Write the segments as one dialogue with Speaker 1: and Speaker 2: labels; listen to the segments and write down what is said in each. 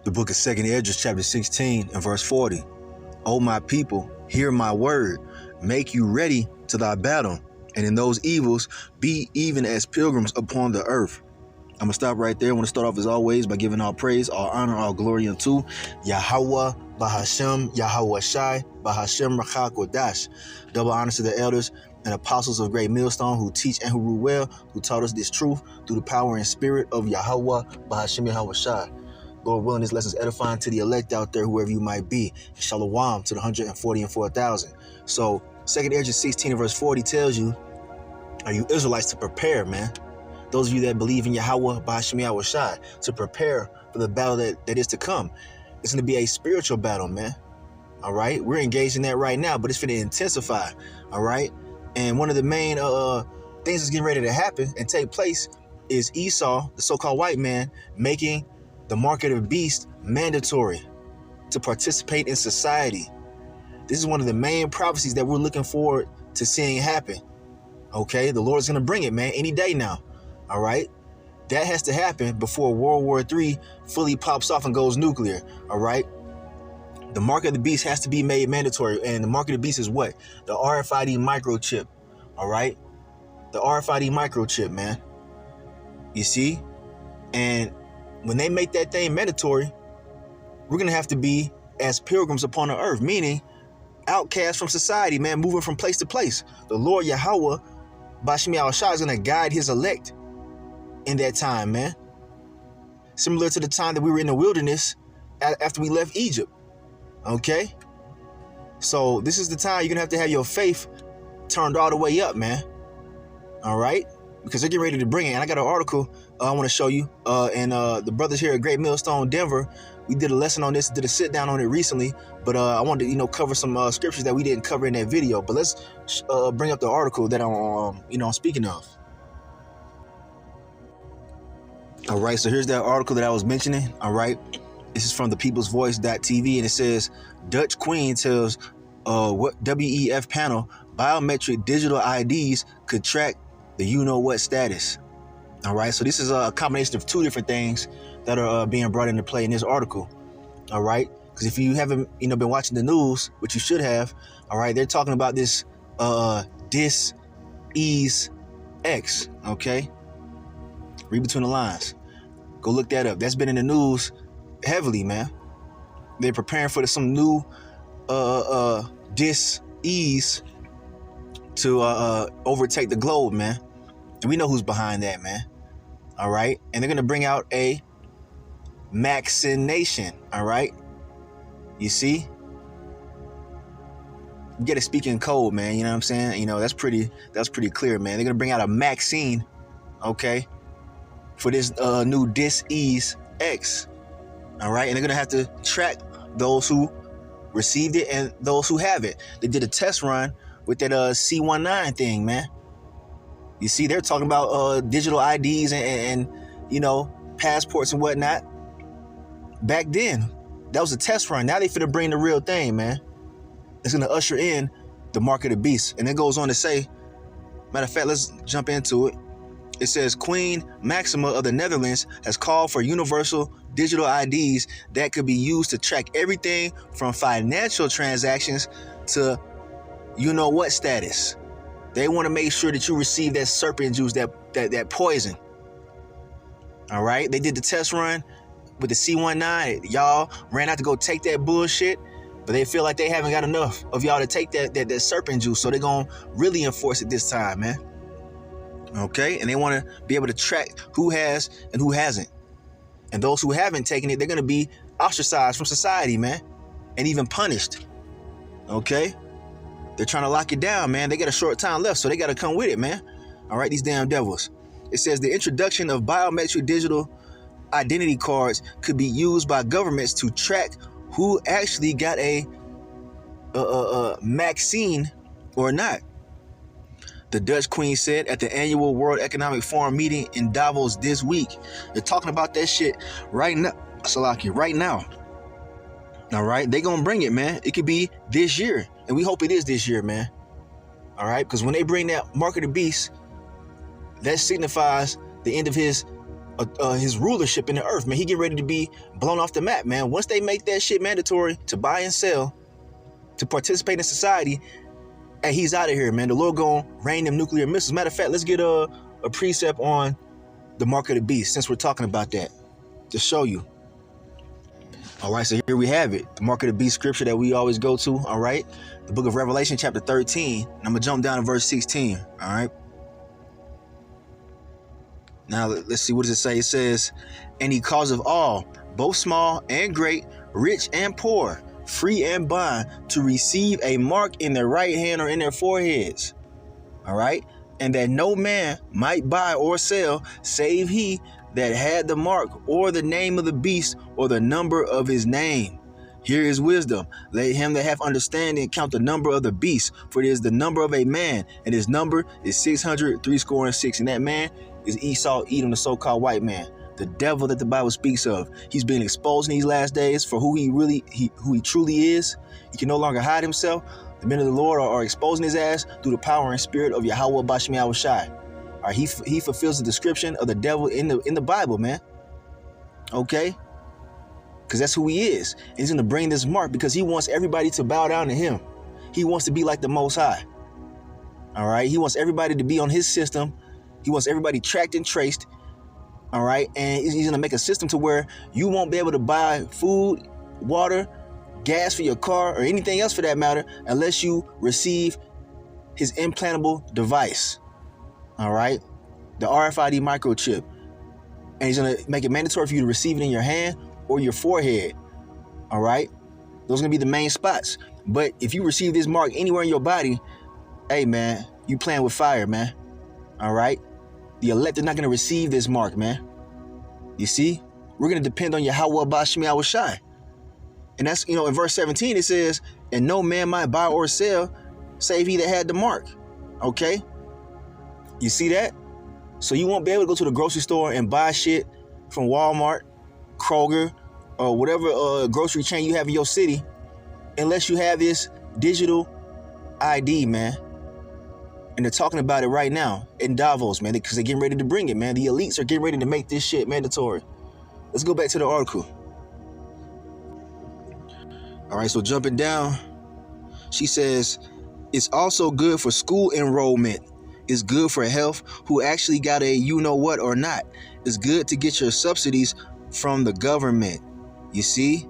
Speaker 1: The book of 2nd Esdras, chapter 16 and verse 40. O my people, hear my word. Make you ready to thy battle. And in those evils, be even as pilgrims upon the earth. I'm going to stop right there. I want to start off as always by giving all praise, all honor, all glory unto Yahweh, Bahashem, Yahweh Shai, Bahashem Rakha Kodash. Double honors to the elders and apostles of Great Millstone who teach and who rule well, who taught us this truth through the power and spirit of Yahweh, Bahashem, Yahweh Shai. Lord willing, this lesson is edifying to the elect out there, whoever you might be. Shalom to the 140 and 4,000. So 2nd Esdras 16 verse 40 tells you, are you Israelites to prepare, man? Those of you that believe in Yahweh, Bahashem Yahweh Shai, to prepare for the battle that is to come. It's going to be a spiritual battle, man. All right? We're engaged in that right now, but it's going to intensify. All right? And one of the main things that's getting ready to happen and take place is Esau, the so-called white man, making the mark of the beast mandatory to participate in society. This is one of the main prophecies that we're looking forward to seeing happen. Okay? The Lord's going to bring it, man, any day now. All right? That has to happen before World War III fully pops off and goes nuclear. All right? The mark of the beast has to be made mandatory. And the mark of the beast is what? The RFID microchip. All right? The RFID microchip, man. You see? And when they make that thing mandatory, we're going to have to be as pilgrims upon the earth, meaning outcasts from society, man, moving from place to place. The Lord Yahweh, Bahashem Yahweh Shai, is going to guide his elect in that time, man. Similar to the time that we were in the wilderness after we left Egypt. Okay? So this is the time you're going to have your faith turned all the way up, man. All right? Because they're getting ready to bring it. And I got an article I want to show you. And the brothers here at Great Millstone, Denver, we did a lesson on this, did a sit down on it recently. But I wanted to, cover some scriptures that we didn't cover in that video. But let's bring up the article that I'm speaking of. All right, so here's that article that I was mentioning. All right, this is from the peoplesvoice.tv, and it says Dutch Queen tells what WEF panel biometric digital IDs could track the you-know-what status. All right, so this is a combination of two different things that are being brought into play in this article. All right, because if you haven't been watching the news, which you should have, all right, they're talking about this dis-ease X. Okay, read between the lines. Go look that up. That's been in the news heavily, man. They're preparing for some new dis-ease to overtake the globe, man. And we know who's behind that, man. All right. And they're going to bring out a vaccination. All right. You see? You got to speak in code, man. You know what I'm saying? That's pretty clear, man. They're going to bring out a vaccine. Okay. For this new dis-ease X. All right. And they're going to have to track those who received it and those who haven't. They did a test run with that C19 thing, man. You see, they're talking about digital IDs and passports and whatnot. Back then, that was a test run. Now they finna bring the real thing, man. It's gonna usher in the mark of the beast. And it goes on to say, matter of fact, let's jump into it. It says Queen Maxima of the Netherlands has called for universal digital IDs that could be used to track everything from financial transactions to you-know-what status. They want to make sure that you receive that serpent juice, that poison. All right? They did the test run with the C19. Y'all ran out to go take that bullshit, but they feel like they haven't got enough of y'all to take that serpent juice, so they're going to really enforce it this time, man. Okay? And they want to be able to track who has and who hasn't. And those who haven't taken it, they're going to be ostracized from society, man, and even punished. Okay? They're trying to lock it down, man. They got a short time left, so they got to come with it, man. All right, these damn devils. It says the introduction of biometric digital identity cards could be used by governments to track who actually got a vaccine or not. The Dutch Queen said at the annual World Economic Forum meeting in Davos this week. They're talking about that shit right now. Salaki, right now. All right, they gonna bring it, man. It could be this year, and we hope it is this year, man. All right, because when they bring that mark of the beast, that signifies the end of his his rulership in the earth, man. He get ready to be blown off the map, man. Once they make that shit mandatory to buy and sell, to participate in society, and he's out of here, man. The Lord gonna rain them nuclear missiles. Matter of fact, let's get a precept on the mark of the beast, since we're talking about that, to show you. All right, so here we have it. The mark of the beast scripture that we always go to, all right? The book of Revelation, chapter 13. And I'm going to jump down to verse 16, all right? Now, let's see, what does it say? It says, and he causeth all, both small and great, rich and poor, free and bond, to receive a mark in their right hand or in their foreheads, all right? And that no man might buy or sell, save he that had the mark or the name of the beast or the number of his name. Here is wisdom. Let him that hath understanding count the number of the beast, for it is the number of a man, and his number is 666. And that man is Esau, Edom, the so-called white man, the devil that the Bible speaks of. He's been exposed in these last days for who he truly is. He can no longer hide himself. The men of the Lord are exposing his ass through the power and spirit of Yahweh Bashmi Awashai. All right, he fulfills the description of the devil in the Bible, man. Okay? Because that's who he is. And he's going to bring this mark because he wants everybody to bow down to him. He wants to be like the Most High. All right? He wants everybody to be on his system. He wants everybody tracked and traced. All right? And he's going to make a system to where you won't be able to buy food, water, gas for your car, or anything else for that matter, unless you receive his implantable device. All right? The RFID microchip. And he's going to make it mandatory for you to receive it in your hand or your forehead. All right? Those are going to be the main spots. But if you receive this mark anywhere in your body, hey, man, you playing with fire, man. All right? The elect are not going to receive this mark, man. You see? We're going to depend on Yahweh Bashmi Awashai. And that's, in verse 17, it says, and no man might buy or sell, save he that had the mark. Okay? You see that? So you won't be able to go to the grocery store and buy shit from Walmart, Kroger, or whatever grocery chain you have in your city unless you have this digital ID, man. And they're talking about it right now in Davos, man, because they're getting ready to bring it, man. The elites are getting ready to make this shit mandatory. Let's go back to the article. All right, so jumping down, she says, it's also good for school enrollment. It's good for health, who actually got a you-know-what or not. It's good to get your subsidies from the government. You see?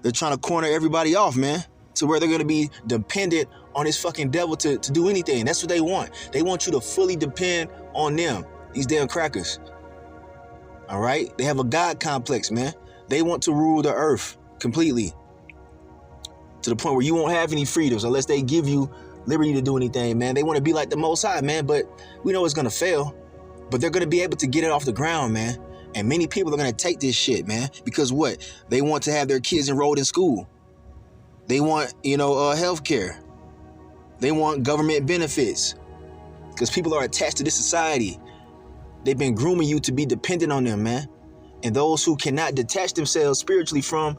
Speaker 1: They're trying to corner everybody off, man, to where they're going to be dependent on this fucking devil to do anything. That's what they want. They want you to fully depend on them, these damn crackers. All right? They have a God complex, man. They want to rule the earth completely to the point where you won't have any freedoms unless they give you liberty to do anything, man. They want to be like the Most High, man, but we know it's going to fail. But they're going to be able to get it off the ground, man. And many people are going to take this shit, man, because what? They want to have their kids enrolled in school. They want, health care. They want government benefits because people are attached to this society. They've been grooming you to be dependent on them, man. And those who cannot detach themselves spiritually from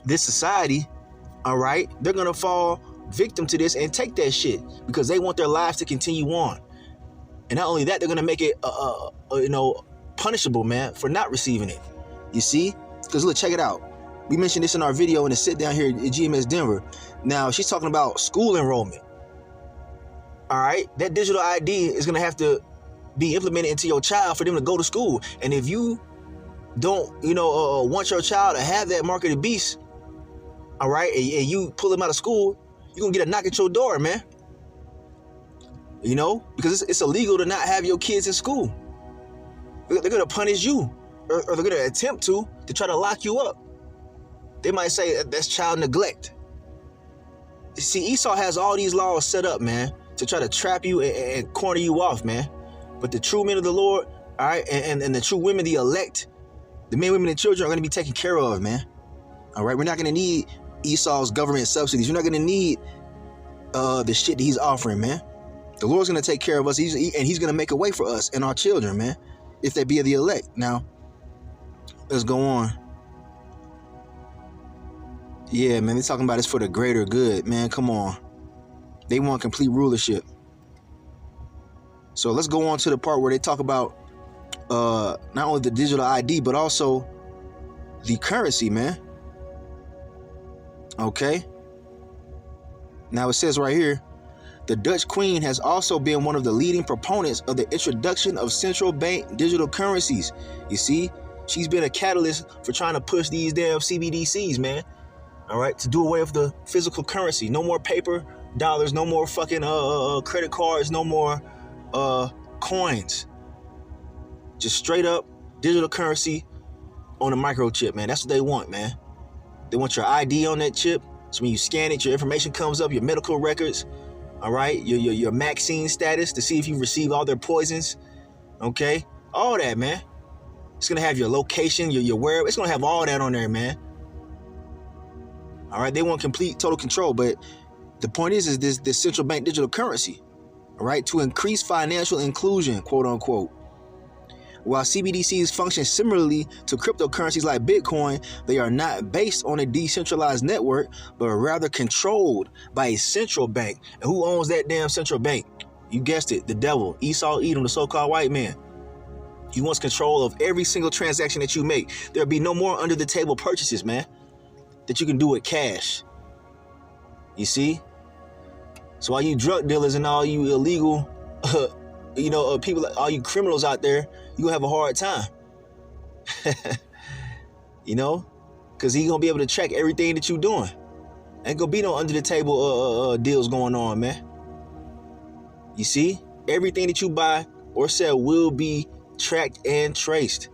Speaker 1: this society, all right, they're going to fall victim to this and take that shit because they want their lives to continue on. And not only that, they're going to make it, punishable, man, for not receiving it. You see? Because look, check it out. We mentioned this in our video in the sit down here at GMS Denver. Now, she's talking about school enrollment. All right? That digital ID is going to have to be implemented into your child for them to go to school. And if you don't, want your child to have that mark of the beast, all right, and you pull them out of school, you're going to get a knock at your door, man. Because it's illegal to not have your kids in school. They're going to punish you, or they're going to attempt to try to lock you up. They might say that's child neglect. See, Esau has all these laws set up, man, to try to trap you and corner you off, man. But the true men of the Lord, all right, and the true women, the elect, the men, women, and children are going to be taken care of, man. All right, we're not going to need Esau's government subsidies. You're not going to need the shit that he's offering, man. The Lord's going to take care of us, and he's going to make a way for us and our children, man, if they be the elect. Now, let's go on. Yeah, man, they're talking about it's for the greater good, man. Come on. They want complete rulership. So let's go on to the part where they talk about not only the digital ID, but also the currency, man. Okay. Now it says right here, the Dutch Queen has also been one of the leading proponents of the introduction of central bank digital currencies. You see, she's been a catalyst for trying to push these damn CBDCs, man. All right, to do away with the physical currency. No more paper dollars, no more fucking credit cards, no more coins. Just straight up digital currency on a microchip, man. That's what they want, man. They want your ID on that chip. So when you scan it, your information comes up, your medical records, all right, your vaccine status to see if you receive all their poisons, okay? All that, man. It's going to have your location, your wherever. It's going to have all that on there, man. All right, they want complete, total control. But the point is this central bank digital currency, all right, to increase financial inclusion, quote unquote. While CBDCs function similarly to cryptocurrencies like Bitcoin, they are not based on a decentralized network, but rather controlled by a central bank. And who owns that damn central bank? You guessed it, the devil, Esau Edom, the so-called white man. He wants control of every single transaction that you make. There'll be no more under-the-table purchases, man, that you can do with cash. You see? So all you drug dealers and all you illegal, people, all you criminals out there, you're going to have a hard time. Because he's going to be able to track everything that you're doing. Ain't going to be no under-the-table deals going on, man. You see? Everything that you buy or sell will be tracked and traced.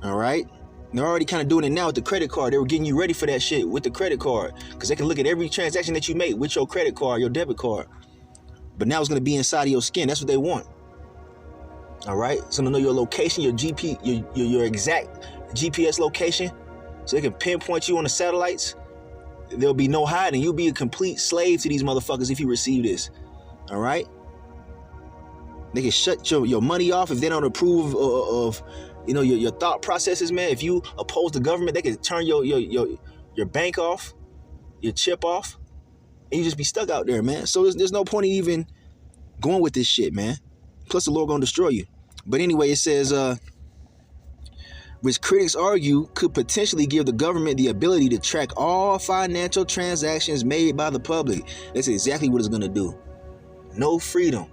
Speaker 1: All right? They're already kind of doing it now with the credit card. They were getting you ready for that shit with the credit card. Because they can look at every transaction that you make with your credit card, your debit card. But now it's going to be inside of your skin. That's what they want. All right? So they know your location, your your exact GPS location. So they can pinpoint you on the satellites. There'll be no hiding. You'll be a complete slave to these motherfuckers if you receive this. All right? They can shut your money off if they don't approve of your thought processes, man. If you oppose the government, they can turn your bank off, your chip off, and you just be stuck out there, man. So there's no point in even going with this shit, man. Plus the Lord gonna destroy you. But anyway, it says, which critics argue could potentially give the government the ability to track all financial transactions made by the public. That's exactly what it's gonna do. No freedom.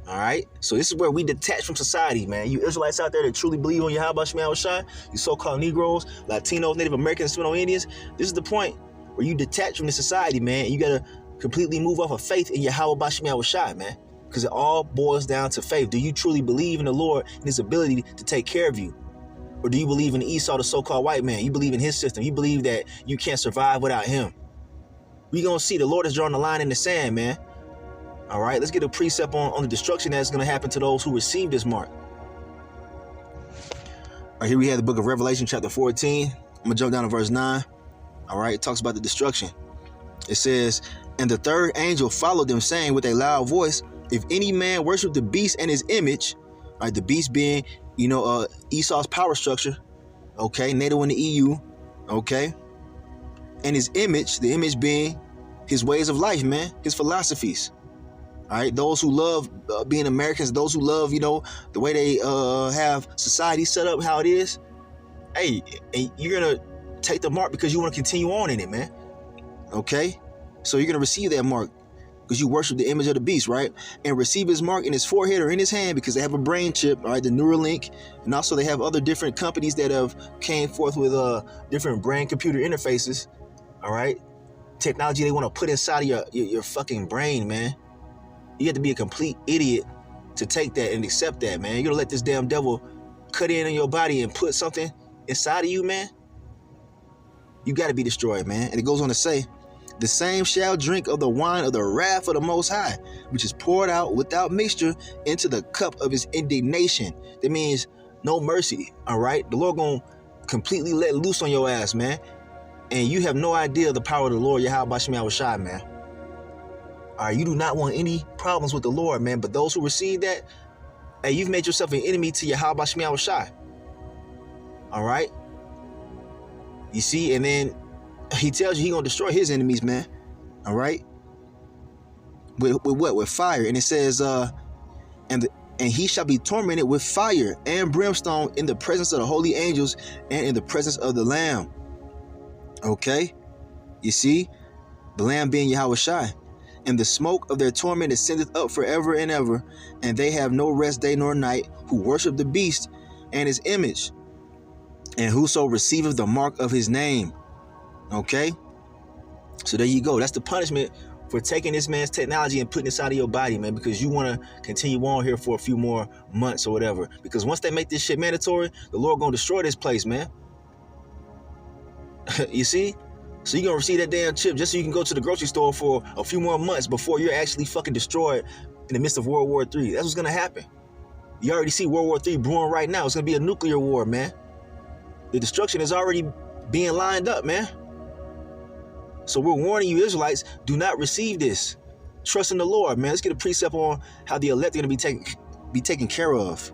Speaker 1: All right, so this is where we detach from society, man. You Israelites out there that truly believe on Yahweh Shema Shai, you so-called Negroes, Latinos, Native Americans, Seminole Indians. This is the point where you detach from the society, man. And you gotta completely move off of faith in Yahweh Shema Shai, man, because it all boils down to faith. Do you truly believe in the Lord and His ability to take care of you, or do you believe in Esau, the so-called white man? You believe in his system. You believe that you can't survive without him. We gonna see. The Lord has drawn the line in the sand, man. All right, let's get a precept on the destruction that's going to happen to those who receive this mark. All right, here we have the book of Revelation, chapter 14. I'm going to jump down to verse 9. All right, it talks about the destruction. It says, and the third angel followed them, saying with a loud voice, if any man worship the beast and his image, right, the beast being, Esau's power structure, okay, NATO and the EU, okay, and his image, the image being his ways of life, man, his philosophies. All right, those who love being Americans, those who love, the way they have society set up, how it is. Hey, and you're going to take the mark because you want to continue on in it, man. Okay? So you're going to receive that mark because you worship the image of the beast, right? And receive his mark in his forehead or in his hand because they have a brain chip, all right, the Neuralink. And also they have other different companies that have came forth with different brain-computer interfaces, all right? Technology they want to put inside of your fucking brain, man. You have to be a complete idiot to take that and accept that, man. You're going to let this damn devil cut in on your body and put something inside of you, man? You got to be destroyed, man. And it goes on to say, the same shall drink of the wine of the wrath of the Most High, which is poured out without mixture into the cup of his indignation. That means no mercy, all right? The Lord going to completely let loose on your ass, man. And you have no idea the power of the Lord, Yahweh Shema Shai, man. All right, you do not want any problems with the Lord, man. But those who receive that, hey, you've made yourself an enemy to Yahweh Shema Shai. All right? You see, and then he tells you he's going to destroy his enemies, man. All right? With what? With fire. And it says, and And he shall be tormented with fire and brimstone in the presence of the holy angels and in the presence of the Lamb. Okay? You see? The Lamb being Yahweh Shai. And the smoke of their torment ascendeth up forever and ever, and they have no rest day nor night, who worship the beast and his image, and whoso receiveth the mark of his name. Okay? So there you go. That's the punishment for taking this man's technology and putting it out of your body, man, because you want to continue on here for a few more months or whatever. Because once they make this shit mandatory, the Lord gonna destroy this place, man. You see? So you're gonna receive that damn chip just so you can go to the grocery store for a few more months before you're actually fucking destroyed in the midst of World War III. That's what's gonna happen. You already see World War III brewing right now. It's gonna be a nuclear war, man. The destruction is already being lined up, man. So we're warning you, Israelites, do not receive this. Trust in the Lord, man. Let's get a precept on how the elect are going to be taken care of.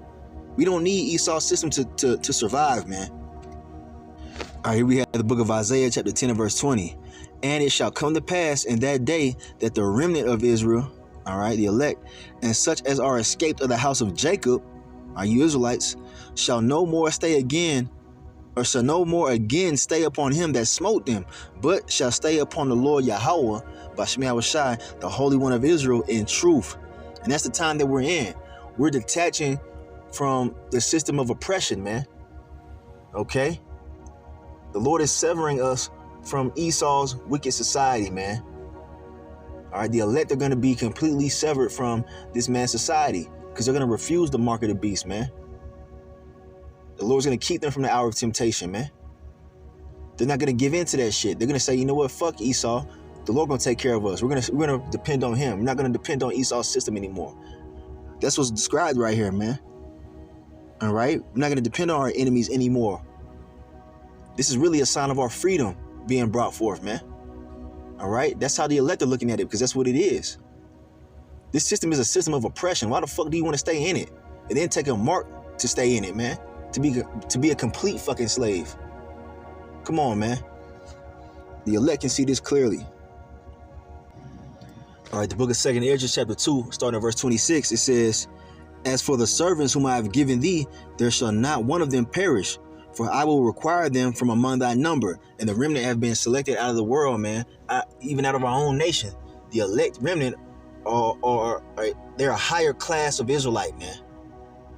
Speaker 1: We don't need Esau's system to survive, man. All right, here we have the book of Isaiah, chapter 10 and verse 20. And it shall come to pass in that day that the remnant of Israel, all right, the elect, and such as are escaped of the house of Jacob, are you Israelites, shall no more stay again, or shall no more again stay upon him that smote them, but shall stay upon the Lord Yahweh, Bashmi Awashai, the Holy One of Israel, in truth. And that's the time that we're in. We're detaching from the system of oppression, man. Okay? The Lord is severing us from Esau's wicked society, man. All right, the elect are going to be completely severed from this man's society because they're going to refuse the mark of the beast, man. The Lord's going to keep them from the hour of temptation, man. They're not going to give in to that shit. They're going to say, you know what, fuck Esau. The Lord going to take care of us. We're going to depend on him. We're not going to depend on Esau's system anymore. That's what's described right here, man. All right? We're not going to depend on our enemies anymore. This is really a sign of our freedom being brought forth, man. All right? That's how the elect are looking at it, because that's what it is. This system is a system of oppression. Why the fuck do you want to stay in it and then take a mark to stay in it, man? To be a complete fucking slave. Come on, man. The elect can see this clearly. All right, the book of 2 Ezra, chapter 2, starting at verse 26, it says, As for the servants whom I have given thee, there shall not one of them perish, for I will require them from among thy number. And the remnant have been selected out of the world, man, even out of our own nation. The elect remnant they're a higher class of Israelite, man.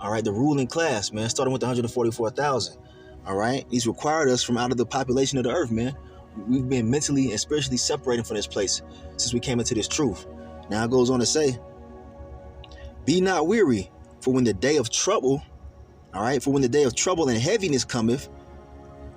Speaker 1: All right, the ruling class, man, starting with 144,000. All right, he's required us from out of the population of the earth, man. We've been mentally and spiritually separated from this place since we came into this truth. Now it goes on to say, Be not weary, for when the day of trouble, all right, for when the day of trouble and heaviness cometh,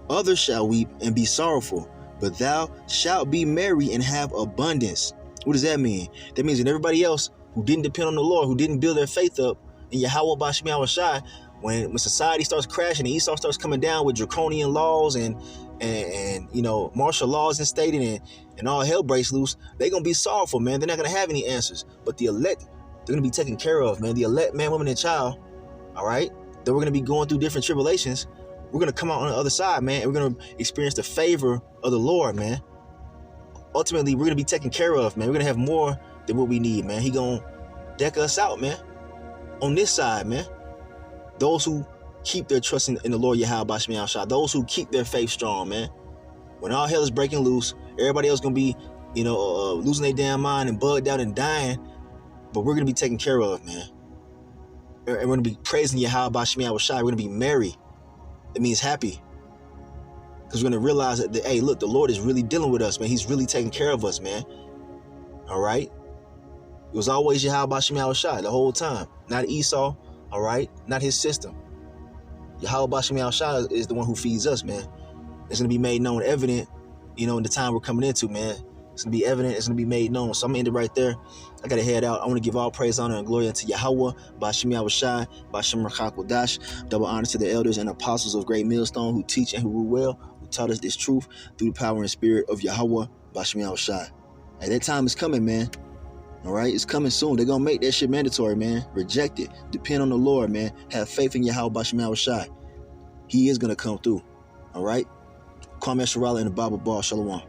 Speaker 1: others shall weep and be sorrowful, but thou shalt be merry and have abundance. What does that mean? That means that everybody else who didn't depend on the Lord, who didn't build their faith up in Yahweh Bashmi Awashai, when society starts crashing and Esau starts coming down with draconian laws and you know, martial laws instated and all hell breaks loose, they're gonna be sorrowful, man. They're not gonna have any answers. But the elect, they're gonna be taken care of, man. The elect, man, woman, and child, all right, that we're gonna be going through different tribulations. We're gonna come out on the other side, man, and we're gonna experience the favor of the Lord, man. Ultimately, we're gonna be taken care of, man. We're gonna have more than what we need, man. He gonna deck us out, man. On this side, man, those who keep their trust in the Lord Yahweh Bashmi Awashai, those who keep their faith strong, man. When all hell is breaking loose, everybody else gonna be, you know, losing their damn mind and bugged out and dying, but we're gonna be taken care of, man. And we're gonna be praising Yahweh Bashmi Awashai. We're gonna be merry. It means happy, because we're gonna realize that, hey, look, the Lord is really dealing with us, man. He's really taking care of us, man. All right. It was always Yahweh Bashmi Awashai the whole time, not Esau. All right, not his system. Yahweh Bashmi Awashai is the one who feeds us, man. It's going to be made known, evident, you know, in the time we're coming into, man. It's going to be evident. It's going to be made known. So I'm going to end it right there. I got to head out. I want to give all praise, honor, and glory unto Yahweh, Bashmi Awashai, Bashem Rakha Kodash. Double honor to the elders and apostles of Great Millstone who teach and who rule well, who taught us this truth through the power and spirit of Yahweh, Bashmi Awashai. Hey, that time is coming, man. All right, it's coming soon. They're going to make that shit mandatory, man. Reject it. Depend on the Lord, man. Have faith in Yahweh Bashmi Awashai. He is going to come through. All right? Kwame Sharala and the Bible Ball. Shalom.